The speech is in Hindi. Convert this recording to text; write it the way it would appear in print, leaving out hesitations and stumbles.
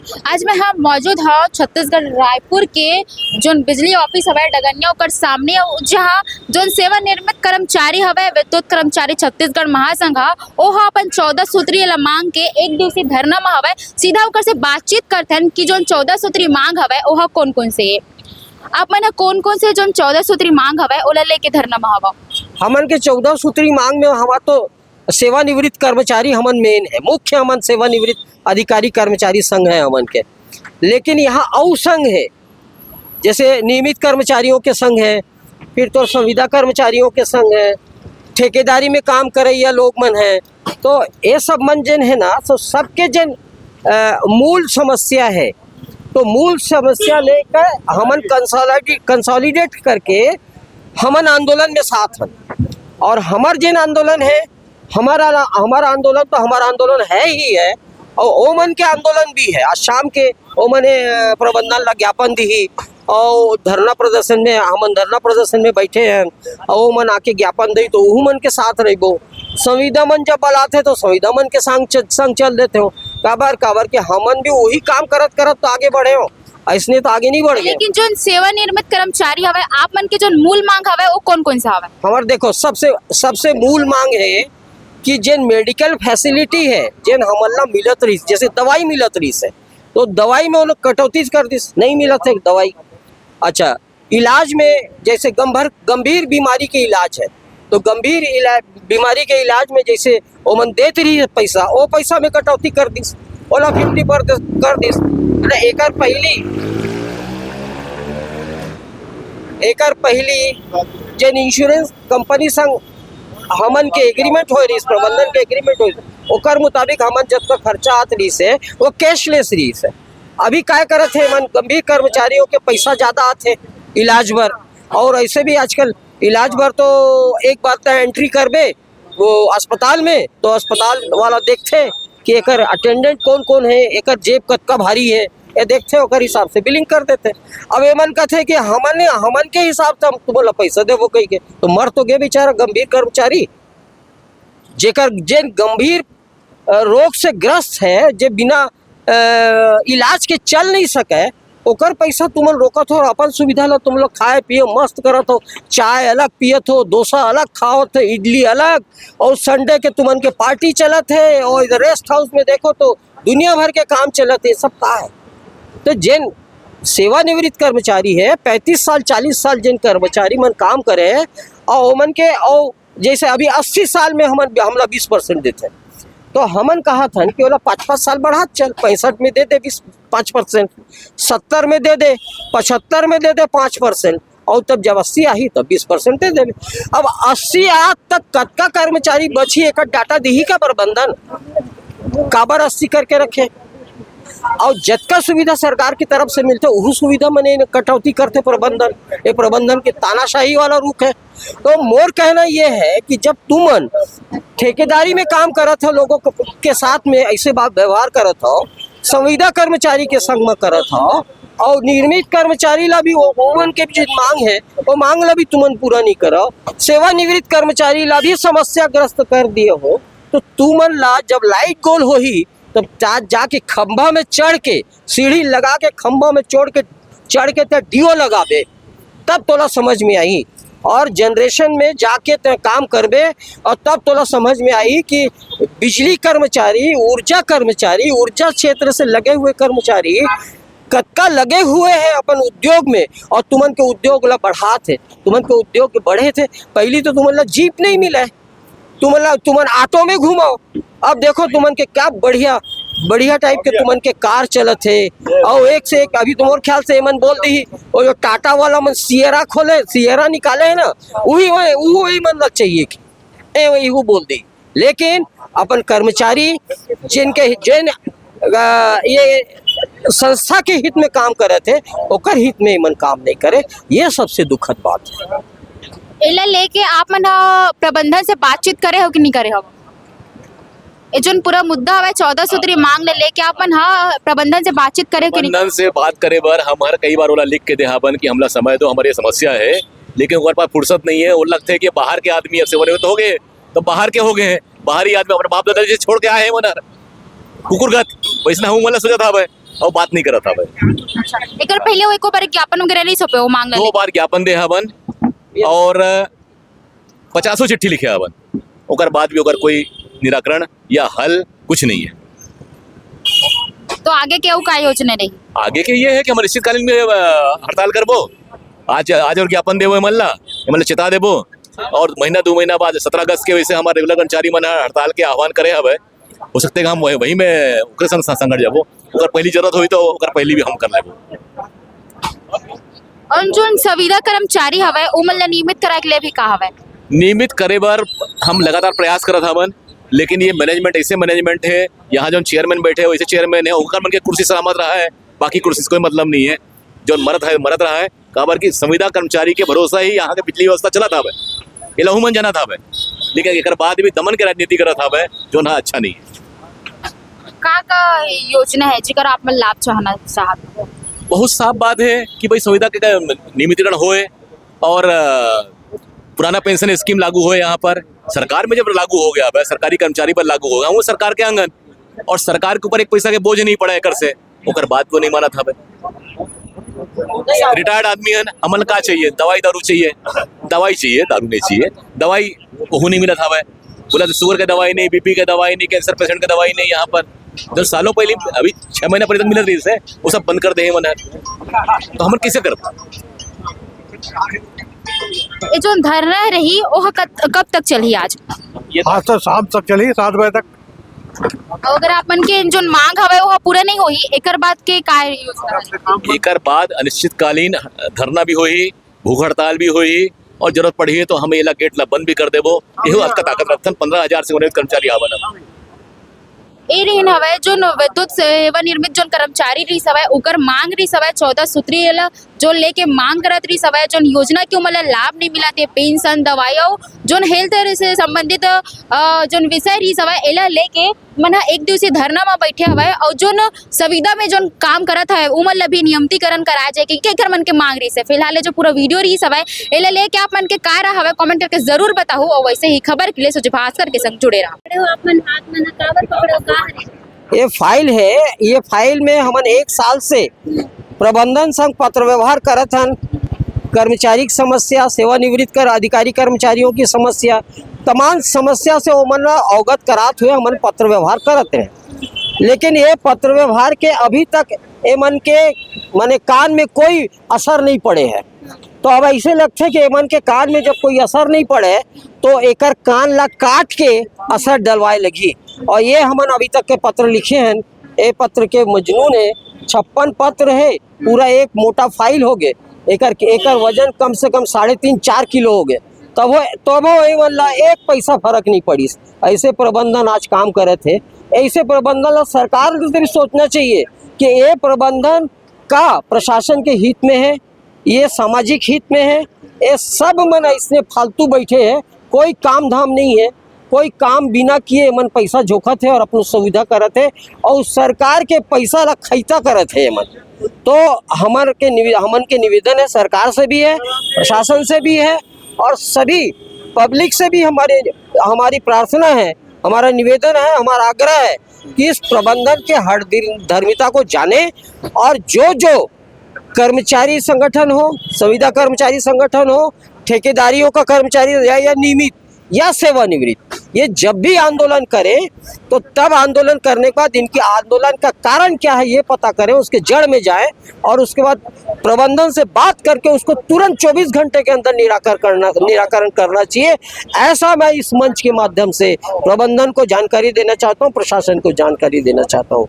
आज मैं हाँ मौजूद हाँ छत्तीसगढ़ रायपुर के जो बिजली ऑफिस हवे डगनिया ओकर सामने जहाँ जो सेवानिवृत्त कर्मचारी हवे विद्युत कर्मचारी छत्तीसगढ़ महासंघ ओहा अपन 14 सूत्रीय मांग के एक दिवसीय धरना में हवे। सीधा ओकर से बातचीत करते हैं कि जो 14 सूत्री मांग हवे ओहा कौन कौन से आप मन कौन कौन से जो 14 सूत्री मांग हवे ओला लेके धरना में हवा। हमन के 14 सूत्री मांग में हवा तो सेवानिवृत्त कर्मचारी हमन मेन है, मुख्य हमन सेवानिवृत्त अधिकारी कर्मचारी संघ है हमन के। लेकिन यहाँ और संघ है, जैसे नियमित कर्मचारियों के संघ है, फिर तो संविदा कर्मचारियों के संघ है, ठेकेदारी में काम करैया लोग मन है। तो ये सब मन जन है ना, तो सबके जन मूल समस्या है। तो मूल समस्या लेकर हमन कंसोलिडेट करके हमन आंदोलन में साथ हैं। और हमार जन आंदोलन है, हमारा आंदोलन तो हमारा आंदोलन है ही है, और ओमन के आंदोलन भी है। आज शाम के ओमने प्रबंधन ला ज्ञापन दी और धरना प्रदर्शन में हमन धरना प्रदर्शन में बैठे हैं, और ओमन आके ज्ञापन दी तो वह मन के साथ रहो। संविदा मन जब बुलाते तो संविदा मन के संग चल देते हो। काबर के हमन भी वही काम करत तो आगे बढ़े हो, ऐसने तो आगे नहीं बढ़ गए। लेकिन जो सेवानिवृत्त कर्मचारी हवे आप मन के जो मूल मांग हवे वो कौन कौन सा हवे? हमारे देखो सबसे मूल मांग है कि जेन मेडिकल फैसिलिटी है जेन हमला मिलत रही, जैसे दवाई मिलत रही है तो दवाई में उन्होंने कटौती कर दी, नहीं मिलत है दवाई। अच्छा, इलाज में जैसे गंभीर बीमारी के इलाज है तो गंभीर बीमारी के इलाज में जैसे ओमन देते रही पैसा, वो पैसा में कटौती कर दी, ओला 50% कर दी। एकर पहली जेन इंश्योरेंस कंपनी संग हमन के एग्रीमेंट हो रही, प्रबंधन के एग्रीमेंट हो रही, ओकर मुताबिक हमन जब तक खर्चा आत रही से वो कैशलेस रही से। अभी काय करत है मन, गंभीर कर्मचारियों के पैसा ज़्यादा आते इलाज भर, और ऐसे भी आजकल इलाज भर तो एक बार तो एंट्री करबे वो अस्पताल में तो अस्पताल वाला देखते कि एकर अटेंडेंट कौन कौन है, एकर जेब कतका भारी है, ये देखते ओकर हिसाब से बिलिंग कर देते। अब ये मन कहते कि हमन के हिसाब से हम तुम्हें पैसा देवो कही के, तो मर तो गए बेचारा गंभीर कर्मचारी जेन गंभीर रोग से ग्रस्त है, जे बिना इलाज के चल नहीं सके, ओकर पैसा तुमन रोकत हो और अपन सुविधा ला तुम लोग खाए पिए मस्त करत हो, चाय अलग पियत हो, डोसा अलग खाओ थे, इडली अलग, और संडे के तुमन के पार्टी चलत है, और इधर रेस्ट हाउस में देखो तो दुनिया भर के काम चलत है। सब का है तो जेन सेवानिवृत्त कर्मचारी है 35 साल 40 साल जिन कर्मचारी मन काम करे और ओमन के, और जैसे अभी 80 साल में हमला 20% देते हैं, तो हमन कहा था कि बोला 5-5 साल बढ़ा चल, 65 में दे दे 5%, 70 में दे दे, 75 में दे दे 5%, और तब जब 80 आई तब 20% दे दे। अब 80 आज तक कतका कर्मचारी बची, एक डाटा दी का प्रबंधन काबर 80 करके रखे, और जतका सुविधा सरकार की तरफ से मिलते वही सुविधा मने कटौती करते प्रबंधन। ये प्रबंधन के तानाशाही वाला रुख है। तो मोर कहना ये है कि जब तुमन ठेकेदारी में काम करत हो, लोगों के साथ में ऐसे बात व्यवहार करत हो, संविदा कर्मचारी के संग में करत हो, और नियमित कर्मचारी ला भी ओमन के जो मांग है वो मांग ला भी तुमन पूरा नहीं करो, सेवानिवृत्त कर्मचारी ला भी समस्याग्रस्त कर दिए हो, तो तुमन ला जब लाइट गोल हो ही तब जाके खंभा में चढ़ के, सीढ़ी लगा के खंभा में चढ़ के ते डीओ लगाबे, तब तोला समझ में आई। और जनरेशन में जाके ते काम करबे, और तब तोला समझ में आई कि बिजली कर्मचारी, ऊर्जा क्षेत्र से लगे हुए कर्मचारी कतका लगे हुए हैं अपन उद्योग में, और तुमन के उद्योग ला बढ़ाते, तुमन के उद्योग बढ़े थे। पहली तो तुमन ला जीप नहीं मिला है, तुमन ऑटो में घुमाओ, अब देखो तुमन के क्या बढ़िया टाइप के तुमन के कार चलत है, और एक से एक। अभी तुम्हारे ख्याल से मन बोल दी वो जो टाटा वाला मन सियरा निकाले है ना, वही मन लग चाहिए कि वही वो बोल दी। लेकिन अपन कर्मचारी जिन ये संस्था के हित में काम करे थे, ओकर हित में मन काम नहीं करे, ये सबसे दुखद बात है। एला लेके आप मन प्रबंधन से बातचीत करे हो कि नहीं करे हो? ये जो पूरा मुद्दा हवे 14 सूत्री मांग ले लेके आप मन प्रबंधन से बातचीत करे हो कि नहीं? प्रबंधन से बात करे बर हमारे कई बार ओला लिख के देहाबन कि हमला समय दो, हमारी समस्या है, लेकिन उनके पास फुर्सत नहीं है। वो लगते है कि बाहर के आदमी अब सेवानिवृत्त हो गए तो बाहर के हो गए हैं, बाहरी आदमी अपने बाप दादा जी छोड़ के आए हैं मनर कुकुरगत, वैसना हूँ मला सोचा था भाई। और बात नहीं करत हवे। अच्छा एकर पहले वो एको बार ज्ञापन वगैरह नहीं सौंपे वो मांग दो ले बार ज्ञापन दे हवन और 50 चिट्ठी लिखे हवन, ओकर बाद भी ओकर कोई निराकरण या हल कुछ नहीं है। तो आगे के का योजना रही? आगे के ये है कि हम अनिश्चितकालीन में हड़ताल करबो। आज और ज्ञापन देबो मल्ला मतलब चिता देबो और महीना 2 महीना बाद 17 अगस्त के वैसे हमारे रेगुलर कर्मचारी मन हड़ताल के आह्वान करे हवे। हो सकते है कि हम वही में ओकरे संग संगठ जाबो, अगर पहली जरूरत हुई तो ओकर पहली भी हम कर लेबो। और जो संविदा कर्मचारी हवे उ मन ला नियमित कराए के लिए भी का हवे? नियमित करे बर हम लगातार प्रयास करत हवन, लेकिन ये मैनेजमेंट ऐसे मैनेजमेंट है, यहाँ जो चेयरमैन बैठे वैसे चेयरमैन है, ओकर मन के कुर्सी सलामत रहा है, बाकी कुर्सी से कोई मतलब नहीं है। जो मरत रहा है काबर की संविदा कर्मचारी के भरोसा ही यहाँ के पिछली व्यवस्था चला था, ये लहू मन जाना था, लेकिन एक बाद भी दमन के राजनीति करत था जो ना अच्छा नहीं है। का योजना है जिकर आप मन लाभ चाहना चाहत? बहुत साफ बात है कि भाई संविदा के नियमितीकरण होए और पुराना पेंशन स्कीम लागू होए। यहाँ पर सरकार में जब लागू हो गया है, सरकारी कर्मचारी पर लागू हो गया वो सरकार के आंगन, और सरकार के ऊपर एक पैसा के बोझ नहीं पड़ा एकर से, ओकर बात वो नहीं माना था। रिटायर्ड आदमी है, अमल का चाहिए, दवाई दारू चाहिए, दवाई चाहिए, दारू नहीं चाहिए, दवाई वो नहीं मिला था। बोला तो शुगर का दवाई नहीं, बीपी का दवाई नहीं, कैंसर पेशेंट का दवाई नहीं। यहाँ पर जो सालों पहले अभी 6 महीना पहले तक मिल रही है वो सब बंद कर दे मन है, तो हम कैसे कर? ये जो धरना रही वो कब तक चली? आज तो शाम तक चली 7 बजे तक। अगर आप मन के जो मांग हवे वो पूरा नहीं होई एकर बाद के का योजना? एकर बाद अनिश्चितकालीन धरना भी होई, भूख हड़ताल भी होई, और जरूरत पड़ी है तो हम ये गेट ला बंद भी कर देबो। एहो आपका ताकत रखन 15,000 से उन्नीत कर्मचारी आवन ए रहीन हवे जो विद्युत सेवा निर्मित जो कर्मचारी रही सवय ओकर मांग रही सवय 14 सूत्री जो लेके मांग करत रही सवय जो योजना के मतलब लाभ नहीं मिला थे, पेंशन दवाई और जो हेल्थ से संबंधित जो विषय रही सवय एला लेके मन एक दिवसीय धरना में बैठे हवे और जो संविदा में जो काम करत है उ मतलब भी नियमितीकरण कराया जाए कि के मन के मांग रही से। फिलहाल जो पूरा वीडियो रही सवय एला लेके आप मन के का रहा हवे कमेंट करके जरूर बताओ, और वैसे ही खबर के लिए सुजय भास्कर के संग जुड़े रहो। आप मन हाथ में काबर पकड़ो का ये फाइल है, ये फाइल में हमन 1 साल से प्रबंधन संग पत्र व्यवहार करत हन। कर्मचारी की समस्या, सेवानिवृत्त कर अधिकारी कर्मचारियों की समस्या, तमाम समस्या से वो मन अवगत करात हुए हमन पत्र व्यवहार करत हैं। लेकिन ये पत्र व्यवहार के अभी तक ये मन के माने कान में कोई असर नहीं पड़े है। तो अब ऐसे लगते कि मन के कान में जब कोई असर नहीं पड़े तो एकर कान ला काट के असर डलवाए लगी। और ये हमन अभी तक के पत्र लिखे हैं, ये पत्र के मजमून है 56 पत्र है, पूरा एक मोटा फाइल हो गए, एकर वजन कम से कम 3.5-4 किलो हो गए, तब वो एक पैसा फर्क नहीं पड़ी। ऐसे प्रबंधन आज काम करे थे। ऐसे प्रबंधन सरकार को सोचना चाहिए कि ये प्रबंधन का प्रशासन के हित में है, ये सामाजिक हित में है। ये सब मन इसने फालतू बैठे हैं, कोई काम धाम नहीं है, कोई काम बिना किए मन पैसा झोंकत है और अपनी सुविधा करत है और सरकार के पैसा ला खैता करत है मन। तो हमन के निवेदन है, सरकार से भी है, प्रशासन से भी है और सभी पब्लिक से भी हमारी प्रार्थना है, हमारा निवेदन है, हमारा आग्रह है कि इस प्रबंधन के हर धर्मिता को जाने और जो कर्मचारी संगठन हो, संविदा कर्मचारी संगठन हो, ठेकेदारियों का कर्मचारी या नियमित या सेवानिवृत्त, ये जब भी आंदोलन करे तो तब आंदोलन करने के बाद इनकी आंदोलन का कारण क्या है ये पता करें, उसके जड़ में जाए और उसके बाद प्रबंधन से बात करके उसको तुरंत 24 घंटे के अंदर निराकरण करना चाहिए। ऐसा मैं इस मंच के माध्यम से प्रबंधन को जानकारी देना चाहता हूँ, प्रशासन को जानकारी देना चाहता हूँ।